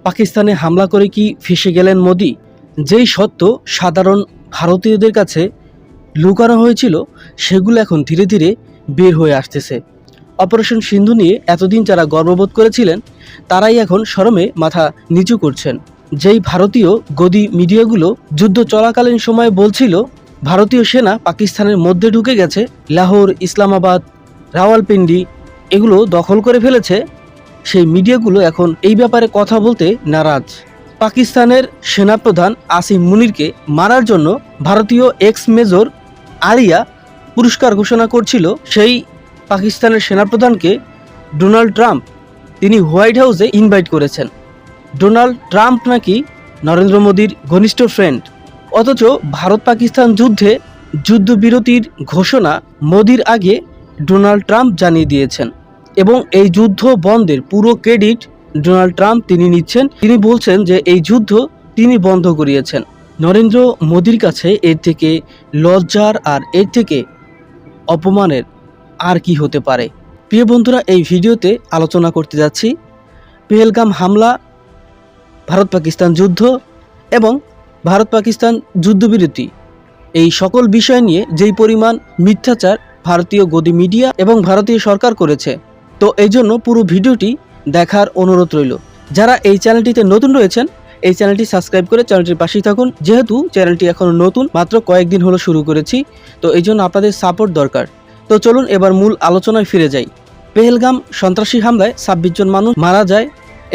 পাকিস্তানে হামলা করে কি ফেঁসে গেলেন মোদি? যেই সত্য সাধারণ ভারতীয়দের কাছে লুকানো হয়েছিল সেগুলো এখন ধীরে ধীরে বের হয়ে আসতেছে। অপারেশন সিন্ধু নিয়ে এতদিন যারা গর্ববোধ করেছিলেন তারাই এখন শরমে মাথা নিচু করছেন। যেই ভারতীয় গদি মিডিয়াগুলো যুদ্ধ চলাকালীন সময়ে বলছিল ভারতীয় সেনা পাকিস্তানের মধ্যে ঢুকে গেছে, লাহোর, ইসলামাবাদ, রাওয়ালপিন্ডি এগুলো দখল করে ফেলেছে, সেই মিডিয়াগুলো এখন এই ব্যাপারে কথা বলতে নারাজ। পাকিস্তানের সেনাপ্রধান আসিম মুনিরকে মারার জন্য ভারতীয় এক্স মেজর আলিয়া পুরস্কার ঘোষণা করছিল সেই পাকিস্তানের সেনাপ্রধানকে ডোনাল্ড ট্রাম্প তিনি হোয়াইট হাউসে ইনভাইট করেছেন। ডোনাল্ড ট্রাম্প নাকি নরেন্দ্র মোদীর ঘনিষ্ঠ ফ্রেন্ড, অথচ ভারত পাকিস্তান যুদ্ধে যুদ্ধবিরতির ঘোষণা মোদীর আগে ডোনাল্ড ট্রাম্প জানিয়ে দিয়েছেন এবং এই যুদ্ধ বন্ধের পুরো ক্রেডিট ডোনাল্ড ট্রাম্প তিনি নিচ্ছেন। তিনি বলছেন যে এই যুদ্ধ তিনি বন্ধ করিয়েছেন। নরেন্দ্র মোদীর কাছে এর থেকে লজ্জার আর এর থেকে অপমানের আর কি হতে পারে? প্রিয় বন্ধুরা, এই ভিডিওতে আলোচনা করতে যাচ্ছি পেহেলগাম হামলা, ভারত পাকিস্তান যুদ্ধ এবং ভারত পাকিস্তান যুদ্ধবিরতি, এই সকল বিষয় নিয়ে যেই পরিমাণ মিথ্যাচার ভারতীয় গদি মিডিয়া এবং ভারতীয় সরকার করেছে। তো এই জন্য পুরো ভিডিওটি দেখার অনুরোধ রইল। যারা এই চ্যানেলটিতে নতুন রয়েছেন এই চ্যানেলটি সাবস্ক্রাইব করে চ্যানেলটির পাশেই থাকুন। যেহেতু চ্যানেলটি এখনও নতুন, মাত্র কয়েকদিন হলো শুরু করেছি, তো এই জন্য আপনাদের সাপোর্ট দরকার। তো চলুন এবার মূল আলোচনায় ফিরে যাই। পেহেলগাম সন্ত্রাসী হামলায় 26 জন মানুষ মারা যায়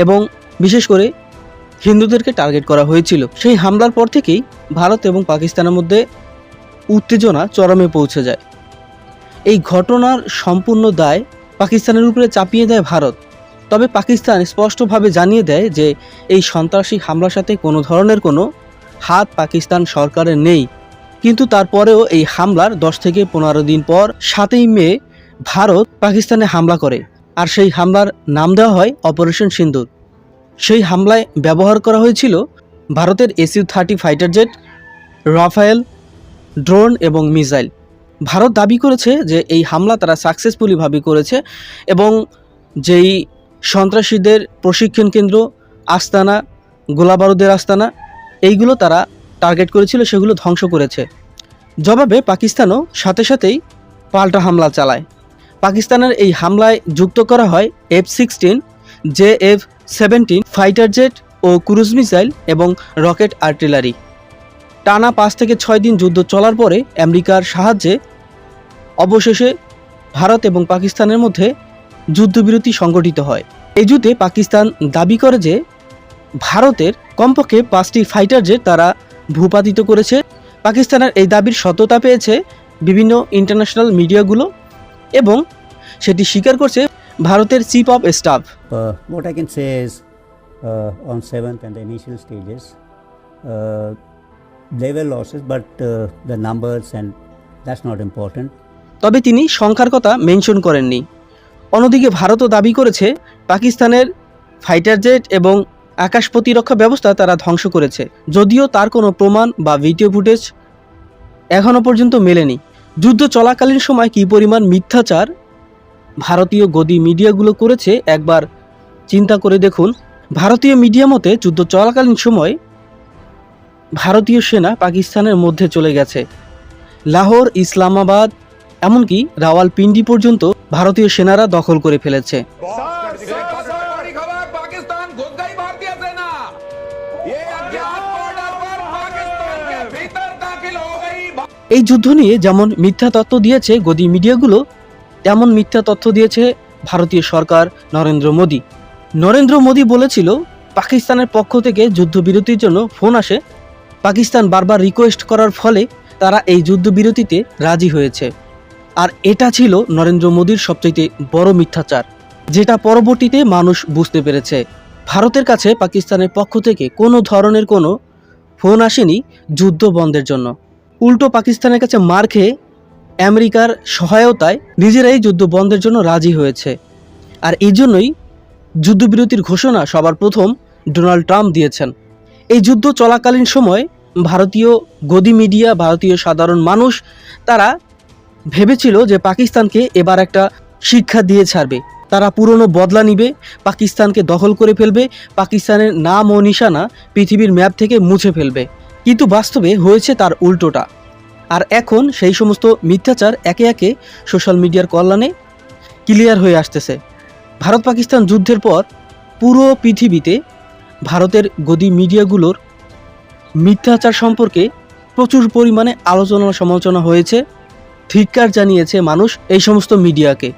এবং বিশেষ করে হিন্দুদেরকে টার্গেট করা হয়েছিল। সেই হামলার পর থেকেই ভারত এবং পাকিস্তানের মধ্যে উত্তেজনা চরমে পৌঁছে যায়। এই ঘটনার সম্পূর্ণ দায় পাকিস্তানের উপরে চাপিয়ে দেয় ভারত। তবে পাকিস্তান স্পষ্টভাবে জানিয়ে দেয় যে এই সন্ত্রাসী হামলার সাথে কোনো ধরনের কোনো হাত পাকিস্তান সরকারের নেই। কিন্তু তারপরেও এই হামলার 10 থেকে 15 দিন পর 7ই মে ভারত পাকিস্তানে হামলা করে, আর সেই হামলার নাম দেওয়া হয় অপারেশন সিন্দুর। সেই হামলায় ব্যবহার করা হয়েছিল ভারতের SU-30 fighter jet, Rafale, drone এবং মিসাইল। ভারত দাবি করেছে যে এই হামলা তারা সাকসেসফুলিভাবে করেছে এবং যেই সন্ত্রাসীদের প্রশিক্ষণ কেন্দ্র, আস্তানা, গোলাবারুদের আস্তানা এইগুলো তারা টার্গেট করেছিল, সেগুলো ধ্বংস করেছে। জবাবে পাকিস্তানও সাথে সাথেই পাল্টা হামলা চালায়। পাকিস্তানের এই হামলায় যুক্ত করা হয় F-16, JF-17 ফাইটার জেট ও ক্রুজ মিসাইল এবং রকেট আর্টিলারি। টানা 5 থেকে 6 দিন যুদ্ধ চলার পরে আমেরিকার সাহায্যে অবশেষে ভারত এবং পাকিস্তানের মধ্যে যুদ্ধবিরতি সংগঠিত হয়। এই যুদ্ধে পাকিস্তান দাবি করে যে ভারতের কমপক্ষে 5টি ফাইটার জেট তারা ভূপাতিত করেছে। পাকিস্তানের এই দাবির সত্যতা পেয়েছে বিভিন্ন ইন্টারন্যাশনাল মিডিয়াগুলো এবং সেটি স্বীকার করছে ভারতের chief of staff. What I can say is on 7th and the initial stages there were losses, but the numbers and that's not important. তবে তিনি সংখ্যার কথা মেনশন করেননি। অন্যদিকে ভারতও দাবি করেছে পাকিস্তানের ফাইটার জেট এবং আকাশ প্রতিরক্ষা ব্যবস্থা তারা ধ্বংস করেছে, যদিও তার কোনো প্রমাণ বা ভিডিও ফুটেজ এখনও পর্যন্ত মেলেনি। যুদ্ধ চলাকালীন সময় কী পরিমাণ মিথ্যাচার ভারতীয় গদি মিডিয়াগুলো করেছে একবার চিন্তা করে দেখুন। ভারতীয় মিডিয়া মতে যুদ্ধ চলাকালীন সময় ভারতীয় সেনা পাকিস্তানের মধ্যে চলে গেছে, লাহোর, ইসলামাবাদ এমনকি রাওয়ালপিন্ডি পর্যন্ত ভারতীয় সেনারা দখল করে ফেলেছে। এই যুদ্ধ নিয়ে যেমন মিথ্যা তথ্য দিয়েছে গদি মিডিয়াগুলো, তেমন মিথ্যা তথ্য দিয়েছে ভারতীয় সরকার নরেন্দ্র মোদী বলেছিল পাকিস্তানের পক্ষ থেকে যুদ্ধবিরতির জন্য ফোন আসে। পাকিস্তান বারবার রিকোয়েস্ট করার ফলে তারা এই যুদ্ধবিরতিতে রাজি হয়েছে। আর এটা ছিল নরেন্দ্র মোদীর সবচেয়ে বড় মিথ্যাচার, যেটা পরবর্তীতে মানুষ বুঝতে পেরেছে। ভারতের কাছে পাকিস্তানের পক্ষ থেকে কোনো ধরনের কোনো ফোন আসেনি যুদ্ধ বন্ধের জন্য। উল্টো পাকিস্তানের কাছে মার খেয়ে আমেরিকার সহায়তায় নিজেরাই যুদ্ধ বন্ধের জন্য রাজি হয়েছে। আর এই জন্যই যুদ্ধবিরতির ঘোষণা সবার প্রথম ডোনাল্ড ট্রাম্প দিয়েছেন। এই যুদ্ধ চলাকালীন সময় ভারতীয় গদি মিডিয়া, ভারতীয় সাধারণ মানুষ তারা ভেবেছিল যে পাকিস্তানকে এবার একটা শিক্ষা দিয়ে ছাড়বে। তারা পুরনো বদলা নিবে, পাকিস্তানকে দখল করে ফেলবে, পাকিস্তানের নাম ও নিশানা পৃথিবীর ম্যাপ থেকে মুছে ফেলবে। কিন্তু বাস্তবে হয়েছে তার উল্টোটা। আর এখন সেই সমস্ত মিথ্যাচার একে একে সোশ্যাল মিডিয়ার কল্যাণে ক্লিয়ার হয়ে আসতেছে। ভারত পাকিস্তান যুদ্ধের পর পুরো পৃথিবীতে ভারতের গদি মিডিয়াগুলোর মিথ্যাচার সম্পর্কে প্রচুর পরিমাণে আলোচনা সমালোচনা হয়েছে। ধিক্কার জানিয়েছে মানুষ এই সমস্ত মিডিয়াকে।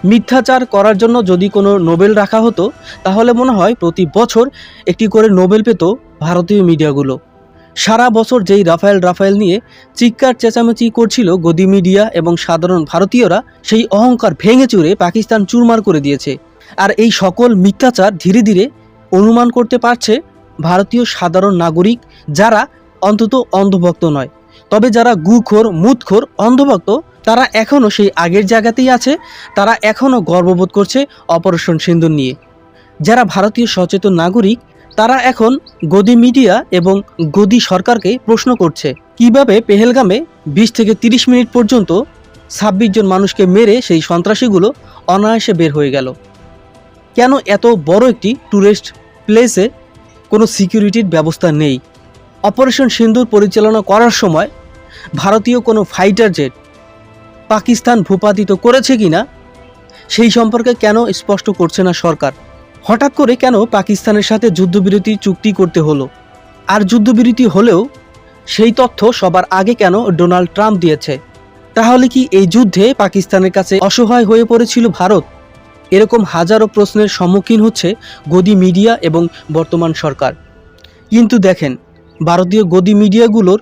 মিথ্যাচার করার জন্য যদি কোনো নোবেল রাখা হতো তাহলে মনে হয় প্রতি বছর একটি করে নোবেল পেত ভারতীয় মিডিয়াগুলো। সারা বছর যেই রাফায়েল নিয়ে চিৎকার চেঁচামেচি করছিল গদি মিডিয়া এবং সাধারণ ভারতীয়রা, সেই অহংকার ভেঙে চুরে পাকিস্তান চুরমার করে দিয়েছে। আর এই সকল মিথ্যাচার ধীরে ধীরে অনুমান করতে পারছে ভারতীয় সাধারণ নাগরিক, যারা অন্তত অন্ধভক্ত নয়, তবে যারা গুখোর মুদখোর অন্ধভক্ত তারা এখনও সেই আগের জায়গাতেই আছে। তারা এখনও গর্ববোধ করছে অপারেশন সিন্দুর নিয়ে। যারা ভারতীয় সচেতন নাগরিক তারা এখন গদি মিডিয়া এবং গদি সরকারকে প্রশ্ন করছে কিভাবে পেহেলগামে 20 থেকে 30 মিনিট পর্যন্ত 26 জন মানুষকে মেরে সেই সন্ত্রাসীগুলো অনায়াসে বের হয়ে গেল। কেন এত বড় একটি ট্যুরিস্ট প্লেসে কোনো সিকিউরিটির ব্যবস্থা নেই? অপারেশন সিন্দুর পরিচালনা করার সময় ভারতীয় কোনো ফাইটার জেট পাকিস্তান ভূপাতিত করেছে কিনা সেই সম্পর্কে কেন স্পষ্ট করছে না সরকার? হঠাৎ করে কেন পাকিস্তানের সাথে যুদ্ধবিরতি চুক্তি করতে হলো? আর যুদ্ধবিরতি হলেও সেই তথ্য সবার আগে কেন ডোনাল্ড ট্রাম্প দিয়েছে? তাহলে কি এই যুদ্ধে পাকিস্তানের কাছে অসহায় হয়ে পড়েছিল ভারত? এরকম হাজারো প্রশ্নের সম্মুখীন হচ্ছে গদি মিডিয়া এবং বর্তমান সরকার। কিন্তু দেখেন, ভারতীয় গদি মিডিয়াগুলোর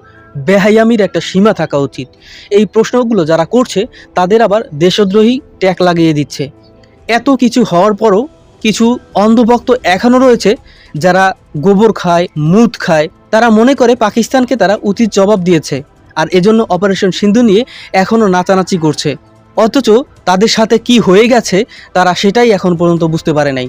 বেহায়ামির একটা সীমা থাকা উচিত। এই প্রশ্নগুলো যারা করছে তাদের আবার দেশদ্রোহী ট্যাগ লাগিয়ে দিচ্ছে। এত কিছু হওয়ার পরও কিছু অন্ধভক্ত এখনও রয়েছে যারা গোবর খায়, মুদ খায়। তারা মনে করে পাকিস্তানকে তারা উচিত জবাব দিয়েছে, আর এজন্য অপারেশন সিন্ধু নিয়ে এখনও নাচানাচি করছে। অথচ তাদের সাথে কি হয়ে গেছে তারা সেটাই এখন পর্যন্ত বুঝতে পারে নাই।